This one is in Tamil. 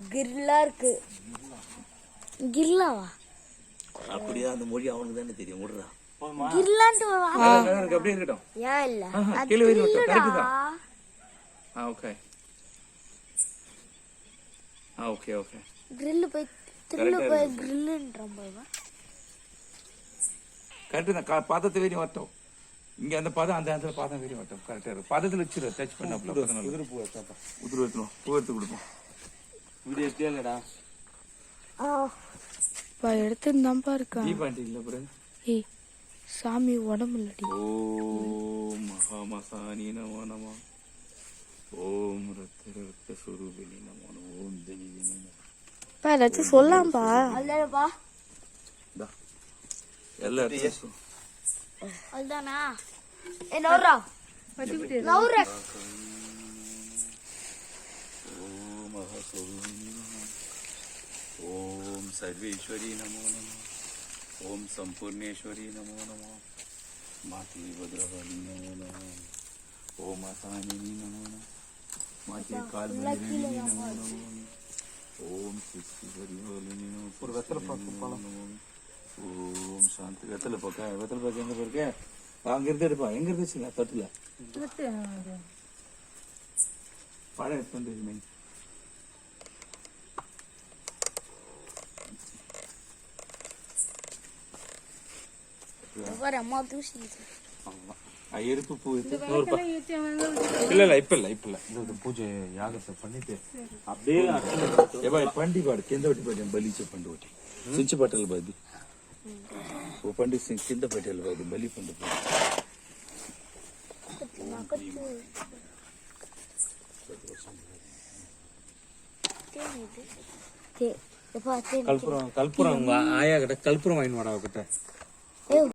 கிரில்லா இருக்கு. கிரில்லாவா? அப்படியே அந்த மொழி அவனுக்கு தானே தெரியும். விடுறா கிரில்லான்ட்டு அப்படியே இருக்கட்டும். ஏன் இல்ல கீழே வைக்க மாட்டோம். கரெக்ட் தான். Okay okay okay. கிரில் போய் திருள்ள போய் கிரில்லுன்றான் போய். கரெக்டு தான். பாதத்தை வெறி வரட்டும். இங்க அந்த பாதம் அந்த இடத்துல பாதம் வெறி வரட்டும். கரெக்டா இருக்கும். பாதத்தில் வச்சிரு. டச் பண்ண உதிர் பூ எடுத்துரும். பூ எடுத்து கொடுப்போம். வீடியோ எடுத்தியாடா? எடுத்துருந்தாம்பா இருக்கா? தீபாண்டி இல்ல பிறகு. ஏய் சாமி உடம்பு இல்லடி. ஓம் மகாமசானி நமோ நமோ. ஓம் ரத்த ஸ்வரூபிணி நமோ நமோ. ஓம் தேவி நமோ. பா ஏதாச்சும் சொல்லாம்பா. அல்லப்பா எல்லாரும் அதுதானா? ஏ நௌரா பத்திக்கிட்டு நௌரா. ஓம் மகாஸ்வரூபிணி நமோ. ஓம் சர்வேஸ்வரி நமோ நமோ. ஓம் சம்பூர்ணேஸ்வரி நமோ நமோ. மாத்தி பத்ரகாளி நமோ நமோ. ஓம் அசானினி நமோ நமோ. மாத்தி கால்மணி நமோ நமோ. ஓம் சிஸ்வரி ஹோலினி நமோ. ஒரு வெத்தலை பார்த்து ஓம் சாந்தி. வெத்தலை பார்க்க எங்க போயிருக்க? அங்க இருந்து எடுப்பா. எங்க இருந்துச்சுங்க தட்டுல பழம் எடுத்து வந்து அம்மா தூசி எருப்பு பூ இல்ல இப்ப இல்ல இந்த பூஜை யாகத்தை பண்ணிட்டு அப்படியே పండి పాడు కింద ఒకటి పెట్టాను బలిచే పండు ఒకటి సించి పట్టాలి బాది ఓ పండు కింద పెట్టాలి బాది బలి పండు கல்புரம் ஆயா கிட்ட கல்புரம் வாங்கி வாடா கிட்ட.